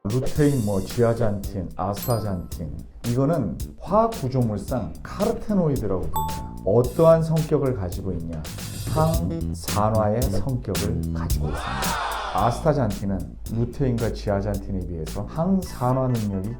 루테인, 지아잔틴, 아스타잔틴, 이거는 화학 구조물상 카르테노이드라고 불려요. 어떠한 성격을 가지고 있냐? 항산화의 성격을 가지고 있습니다. 아스타잔틴은 루테인과 지아잔틴에 비해서 항산화 능력이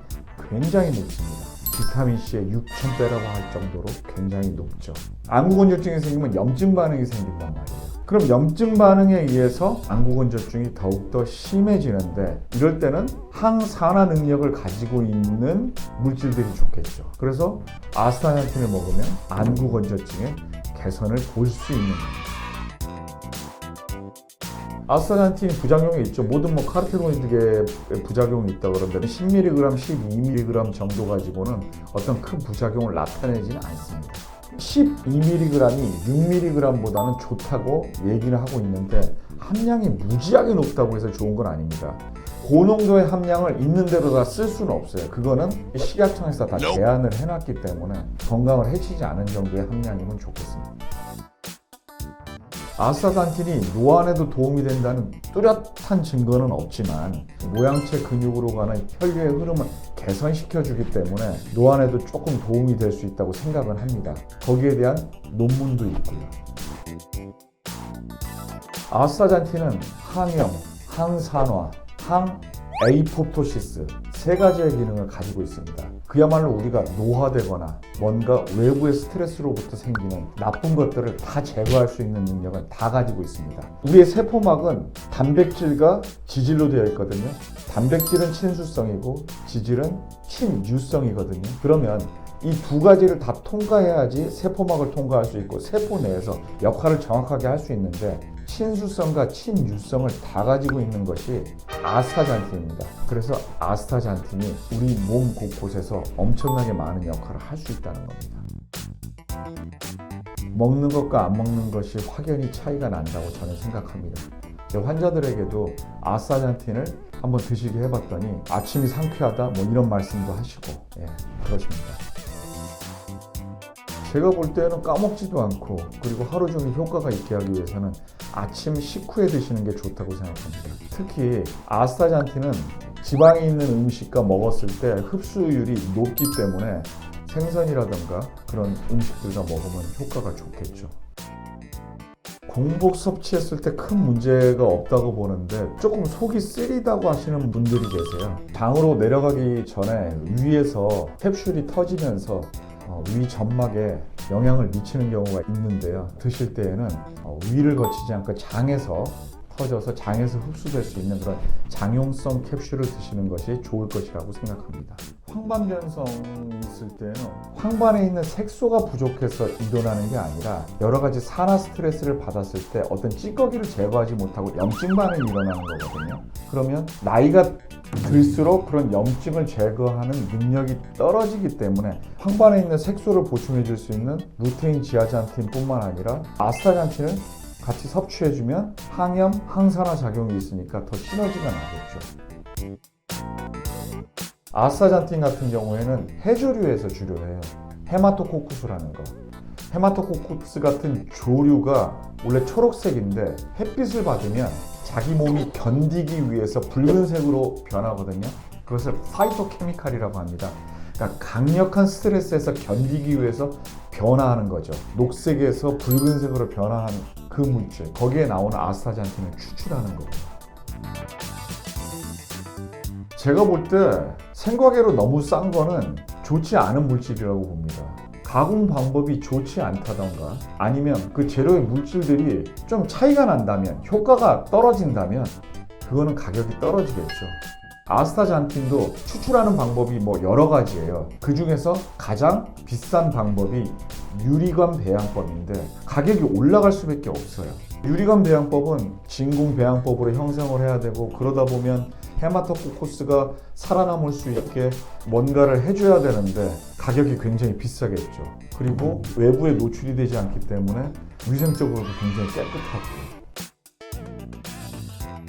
굉장히 높습니다. 비타민C의 6,000배라고 할 정도로 굉장히 높죠. 안구건조증이 생기면 염증 반응이 생긴단 말이에요. 그럼 염증 반응에 의해서 안구건조증이 더욱더 심해지는데, 이럴 때는 항산화 능력을 가지고 있는 물질들이 좋겠죠. 그래서 아스타잔틴을 먹으면 안구건조증의 개선을 볼 수 있는 겁니다. 아스타잔틴 부작용이 있죠. 모든 카르테노이드계 부작용이 있다 그러는데 10mg, 12mg 정도 가지고는 어떤 큰 부작용을 나타내지는 않습니다. 12mg이 6mg보다는 좋다고 얘기를 하고 있는데 함량이 무지하게 높다고 해서 좋은 건 아닙니다. 고농도의 함량을 있는 대로 다 쓸 수는 없어요. 그거는 식약청에서 다 제한을 해놨기 때문에 건강을 해치지 않은 정도의 함량이면 좋겠습니다. 아스타잔틴이 노안에도 도움이 된다는 뚜렷한 증거는 없지만 모양체 근육으로 가는 혈류의 흐름을 개선시켜주기 때문에 노안에도 조금 도움이 될 수 있다고 생각은 합니다. 거기에 대한 논문도 있고요. 아스타잔틴은 항염, 항산화, 항에이포토시스 세 가지의 기능을 가지고 있습니다. 그야말로 우리가 노화되거나 뭔가 외부의 스트레스로부터 생기는 나쁜 것들을 다 제거할 수 있는 능력을 다 가지고 있습니다. 우리의 세포막은 단백질과 지질로 되어 있거든요. 단백질은 친수성이고 지질은 친유성이거든요. 그러면 이 두 가지를 다 통과해야지 세포막을 통과할 수 있고 세포 내에서 역할을 정확하게 할 수 있는데, 친수성과 친유성을 다 가지고 있는 것이 아스타잔틴입니다. 그래서 아스타잔틴이 우리 몸 곳곳에서 엄청나게 많은 역할을 할 수 있다는 겁니다. 먹는 것과 안 먹는 것이 확연히 차이가 난다고 저는 생각합니다. 환자들에게도 아스타잔틴을 한번 드시게 해봤더니 아침이 상쾌하다 이런 말씀도 하시고 그러십니다. 제가 볼 때는 까먹지도 않고, 그리고 하루 종일 효과가 있게 하기 위해서는 아침 식후에 드시는 게 좋다고 생각합니다. 특히 아스타잔틴은 지방이 있는 음식과 먹었을 때 흡수율이 높기 때문에 생선이라던가 그런 음식들과 먹으면 효과가 좋겠죠. 공복 섭취했을 때 큰 문제가 없다고 보는데 조금 속이 쓰리다고 하시는 분들이 계세요. 장으로 내려가기 전에 위에서 캡슐이 터지면서 위 점막에 영향을 미치는 경우가 있는데요. 드실 때에는 위를 거치지 않고 장에서 터져서 장에서 흡수될 수 있는 그런 장용성 캡슐을 드시는 것이 좋을 것이라고 생각합니다. 황반변성이 있을 때는 황반에 있는 색소가 부족해서 일어나는 게 아니라 여러 가지 산화 스트레스를 받았을 때 어떤 찌꺼기를 제거하지 못하고 염증 반응이 일어나는 거거든요. 그러면 나이가 들수록 그런 염증을 제거하는 능력이 떨어지기 때문에 황반에 있는 색소를 보충해 줄 수 있는 루테인, 지아잔틴 뿐만 아니라 아스타잔틴을 같이 섭취해주면 항염, 항산화 작용이 있으니까 더 시너지가 나겠죠. 아스타잔틴 같은 경우에는 해조류에서 주로 해요. 헤마토코쿠스라는 거. 헤마토코쿠스 같은 조류가 원래 초록색인데 햇빛을 받으면 자기 몸이 견디기 위해서 붉은색으로 변하거든요. 그것을 파이토케미칼이라고 합니다. 그러니까 강력한 스트레스에서 견디기 위해서 변화하는 거죠. 녹색에서 붉은색으로 변화한 그 물질, 거기에 나오는 아스타잔틴을 추출하는 거예요. 제가 볼 때 생과계로 너무 싼 거는 좋지 않은 물질이라고 봅니다. 가공 방법이 좋지 않다던가 아니면 그 재료의 물질들이 좀 차이가 난다면, 효과가 떨어진다면 그거는 가격이 떨어지겠죠. 아스타잔틴도 추출하는 방법이 여러 가지예요. 그 중에서 가장 비싼 방법이 유리관 배양법인데 가격이 올라갈 수밖에 없어요. 유리관 배양법은 진공 배양법으로 형성을 해야 되고, 그러다 보면 헤마토코쿠스가 살아남을 수 있게 뭔가를 해줘야 되는데 가격이 굉장히 비싸겠죠. 그리고 외부에 노출이 되지 않기 때문에 위생적으로도 굉장히 깨끗하고,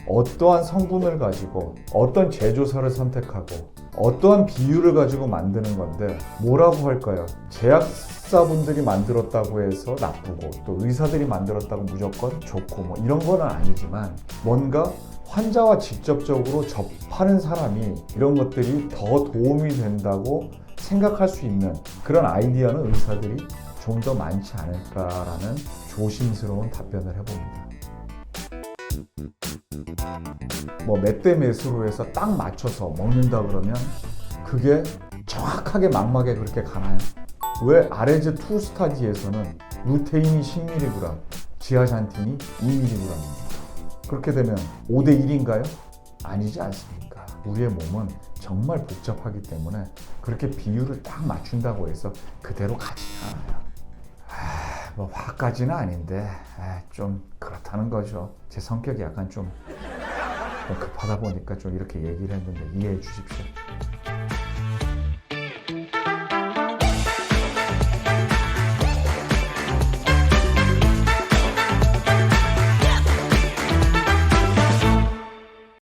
어떠한 성분을 가지고 어떤 제조사를 선택하고 어떠한 비율을 가지고 만드는 건데 뭐라고 할까요? 제약사분들이 만들었다고 해서 나쁘고 또 의사들이 만들었다고 무조건 좋고 이런 거는 아니지만, 뭔가 환자와 직접적으로 접하는 사람이 이런 것들이 더 도움이 된다고 생각할 수 있는 그런 아이디어는 의사들이 좀 더 많지 않을까라는 조심스러운 답변을 해봅니다. 뭐 몇 대 몇으로 해서 딱 맞춰서 먹는다 그러면 그게 정확하게 막막에 그렇게 가나요? 왜 아레즈 2 스타디에서는 루테인이 10mg, 지아잔틴이 2mg입니다. 그렇게 되면 5대 1인가요? 아니지 않습니까? 우리의 몸은 정말 복잡하기 때문에 그렇게 비율을 딱 맞춘다고 해서 그대로 가지 않아요. 뭐 화까지는 아닌데 좀 그렇다는 거죠. 제 성격이 약간 좀 급하다 보니까 좀 이렇게 얘기를 했는데 이해해 주십시오.